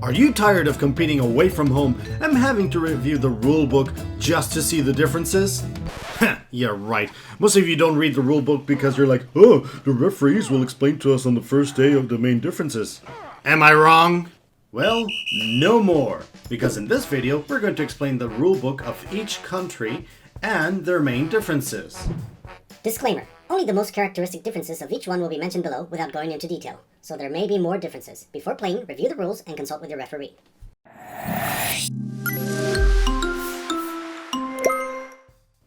Are you tired of competing away from home and having to review the rulebook just to see the differences? Yeah, right. Most of you don't read the rulebook because you're like, oh, the referees will explain to us on the first day of the main differences. Am I wrong? Well, no more. Because in this video, we're going to explain the rulebook of each country and their main differences. Disclaimer. Only the most characteristic differences of each one will be mentioned below without going into detail, so there may be more differences. Before playing, review the rules and consult with your referee.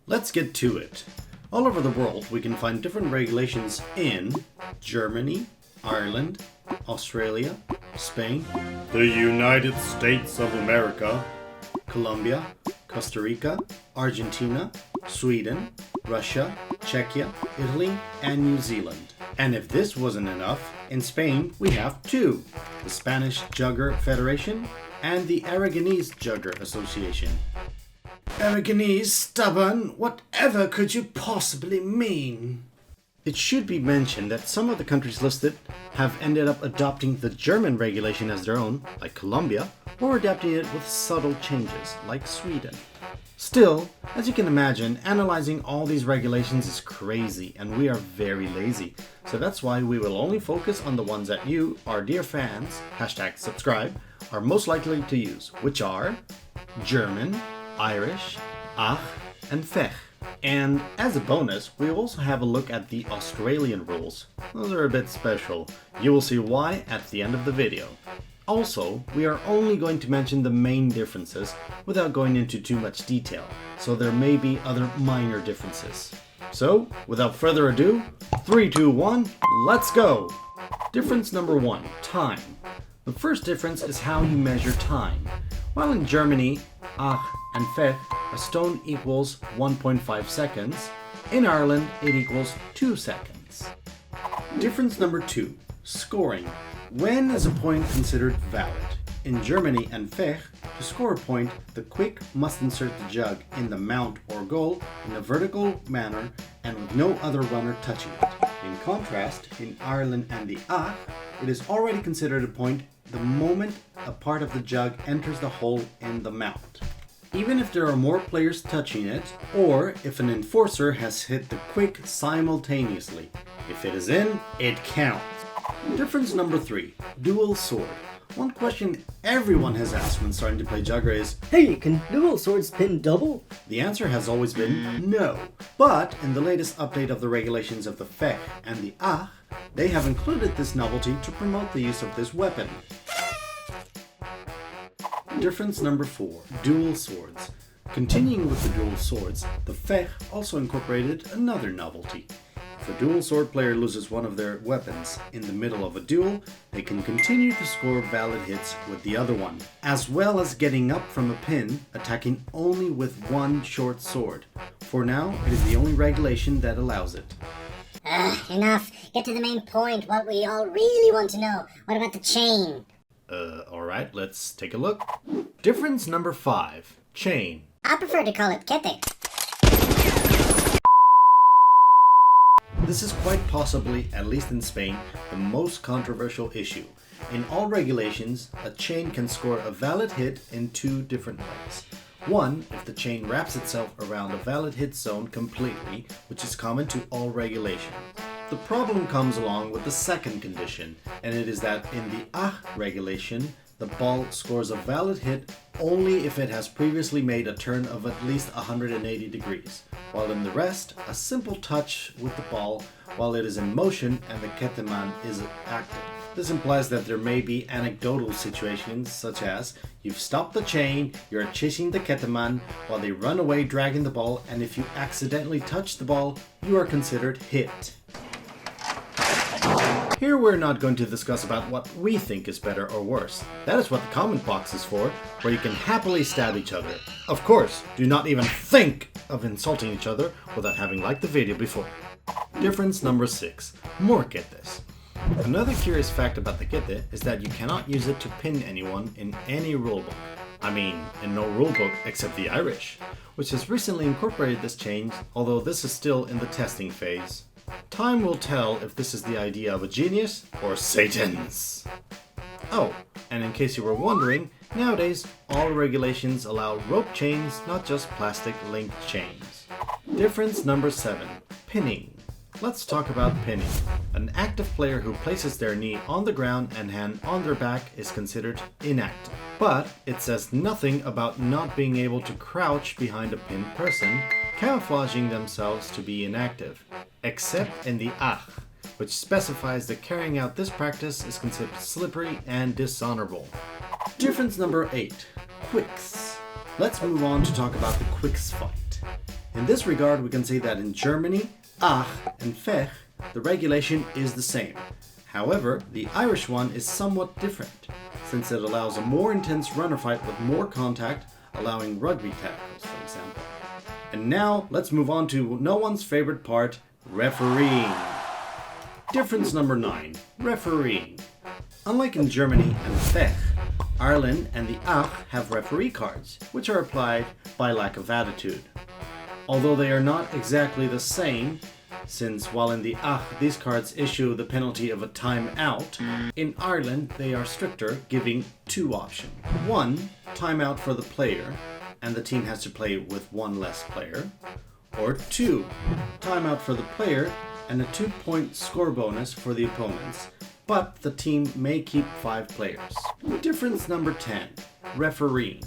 Let's get to it. All over the world, we can find different regulations in Germany, Ireland, Australia, Spain, the United States of America, Colombia, Costa Rica, Argentina, Sweden, Russia, Czechia, Italy, and New Zealand. And if this wasn't enough, in Spain we have two, the Spanish Jugger Federation and the Aragonese Jugger Association. Aragonese, stubborn, whatever could you possibly mean? It should be mentioned that some of the countries listed have ended up adopting the German regulation as their own, like Colombia, or adapting it with subtle changes, like Sweden. Still, as you can imagine, analyzing all these regulations is crazy, and we are very lazy. So that's why we will only focus on the ones that you, our dear fans, #subscribe, are most likely to use, which are German, Irish, AAJ, and FEJ. And as a bonus, we also have a look at the Australian rules. Those are a bit special. You will see why at the end of the video. Also, we are only going to mention the main differences without going into too much detail, so there may be other minor differences. So, without further ado, 3, 2, 1, let's go! Difference number 1, time. The first difference is how you measure time. While in Germany, AAJ and FEJ, a stone equals 1.5 seconds, in Ireland it equals 2 seconds. Difference number 2, scoring. When is a point considered valid? In Germany and FEJ, to score a point, the Qwik must insert the jug in the mount or goal in a vertical manner and with no other runner touching it. In contrast, in Ireland and the AAJ, it is already considered a point the moment a part of the jug enters the hole in the mount. Even if there are more players touching it, or if an enforcer has hit the Qwik simultaneously. If it is in, it counts. Difference number 3, dual sword. One question everyone has asked when starting to play Jugger is, Hey, can dual swords pin double? The answer has always been no. But in the latest update of the regulations of the FEJ and the AAJ, they have included this novelty to promote the use of this weapon. Difference number 4, dual swords. Continuing with the dual swords, the FEJ also incorporated another novelty. If a dual sword player loses one of their weapons in the middle of a duel, they can continue to score valid hits with the other one, as well as getting up from a pin, attacking only with one short sword. For now, it is the only regulation that allows it. Enough. Get to the main point, what we all really want to know. What about the chain? Alright, let's take a look. Difference number 5, chain. I prefer to call it Kette. This is quite possibly, at least in Spain, the most controversial issue. In all regulations, a chain can score a valid hit in 2 different ways. One, if the chain wraps itself around a valid hit zone completely, which is common to all regulations. The problem comes along with the second condition, and it is that in the AAJ regulation, the ball scores a valid hit only if it has previously made a turn of at least 180 degrees, while in the rest, a simple touch with the ball while it is in motion and the Kette man is active. This implies that there may be anecdotal situations such as you've stopped the chain, you're chasing the Kette man while they run away dragging the ball, and if you accidentally touch the ball, you are considered hit. Here we're not going to discuss about what we think is better or worse. That is what the comment box is for, where you can happily stab each other. Of course, do not even think of insulting each other without having liked the video before. Difference number 6, more Kettes. Another curious fact about the Kette is that you cannot use it to pin anyone in any rulebook. I mean, in no rulebook except the Irish, which has recently incorporated this change, although this is still in the testing phase. Time will tell if this is the idea of a genius or Satan's. Oh, and in case you were wondering, nowadays all regulations allow rope chains, not just plastic linked chains. Difference number 7, pinning. Let's talk about pinning. An active player who places their knee on the ground and hand on their back is considered inactive. But it says nothing about not being able to crouch behind a pinned person, camouflaging themselves to be inactive, except in the AAJ, which specifies that carrying out this practice is considered slippery and dishonorable. Difference number 8, Qwiks. Let's move on to talk about the Qwiks fight. In this regard, we can say that in Germany, AAJ and FEJ, the regulation is the same. However, the Irish one is somewhat different, since it allows a more intense runner fight with more contact, allowing rugby tackles, for example. And now, let's move on to no one's favorite part, refereeing. Difference number 9, refereeing. Unlike in Germany and FEJ, Ireland and the AAJ have referee cards, which are applied by lack of attitude. Although they are not exactly the same, since while in the AAJ these cards issue the penalty of a timeout, in Ireland they are stricter, giving 2 options. 1, timeout for the player, and the team has to play with 1 less player. Or 2, timeout for the player and a 2-point score bonus for the opponents, but the team may keep 5 players. Difference number 10, refereeing.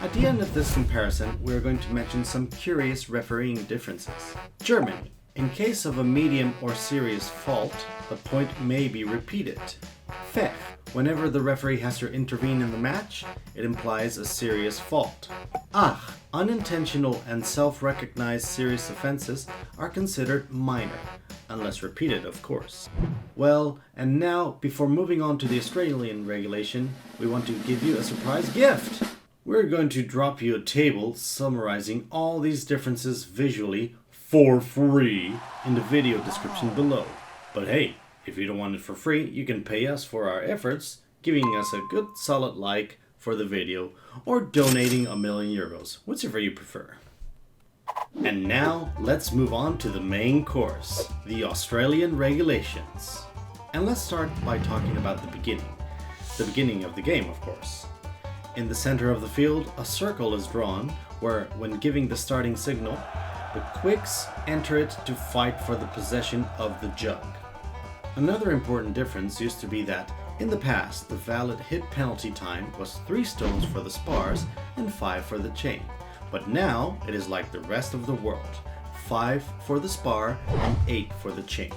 At the end of this comparison, we are going to mention some curious refereeing differences. Germany. In case of a medium or serious fault, the point may be repeated. FEJ. Whenever the referee has to intervene in the match, it implies a serious fault. AAJ. Unintentional and self-recognized serious offenses are considered minor, unless repeated, of course. Well, and now, before moving on to the Australian regulation, we want to give you a surprise gift. We're going to drop you a table summarizing all these differences visually for free in the video description below. But hey, if you don't want it for free, you can pay us for our efforts, giving us a good solid like for the video, or donating €1,000,000, whichever you prefer. And now, let's move on to the main course, the Australian regulations. And let's start by talking about the beginning of the game, of course. In the center of the field, a circle is drawn where, when giving the starting signal, the Qwiks enter it to fight for the possession of the jug. Another important difference used to be that, in the past, the valid hit penalty time was 3 stones for the spars and 5 for the chain. But now, it is like the rest of the world, 5 for the spar and 8 for the chain.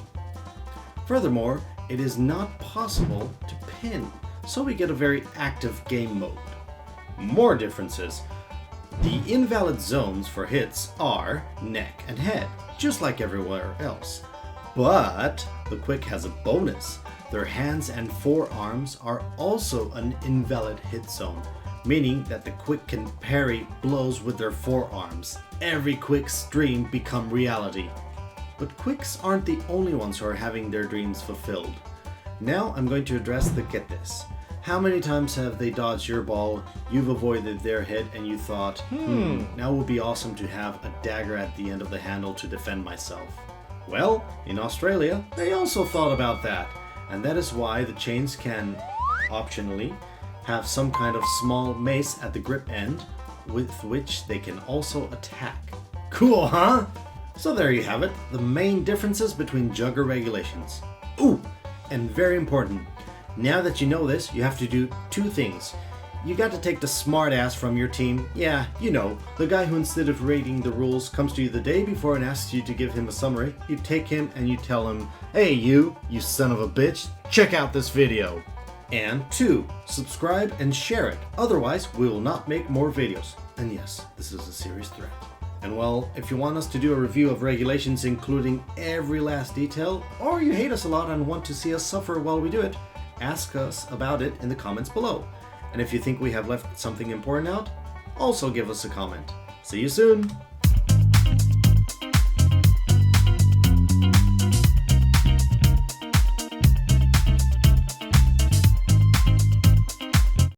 Furthermore, it is not possible to pin, so we get a very active game mode. More differences. The invalid zones for hits are neck and head, just like everywhere else. But the Qwik has a bonus. Their hands and forearms are also an invalid hit zone, meaning that the Qwik can parry blows with their forearms. Every Qwik's dream become reality. But Qwiks aren't the only ones who are having their dreams fulfilled. Now I'm going to address the Kettes. How many times have they dodged your ball, you've avoided their hit, and you thought, now it would be awesome to have a dagger at the end of the handle to defend myself? Well, in Australia, they also thought about that, and that is why the chains can, optionally, have some kind of small mace at the grip end, with which they can also attack. Cool, huh? So there you have it, the main differences between Jugger regulations. Ooh, and very important, now that you know this, you have to do 2 things. You got to take the smart ass from your team. Yeah, you know, the guy who instead of reading the rules comes to you the day before and asks you to give him a summary. You take him and you tell him, hey you son of a bitch, check out this video. And 2, subscribe and share it. Otherwise, we will not make more videos. And yes, this is a serious threat. And well, if you want us to do a review of regulations including every last detail, or you hate us a lot and want to see us suffer while we do it, ask us about it in the comments below. And if you think we have left something important out, also give us a comment. See you soon!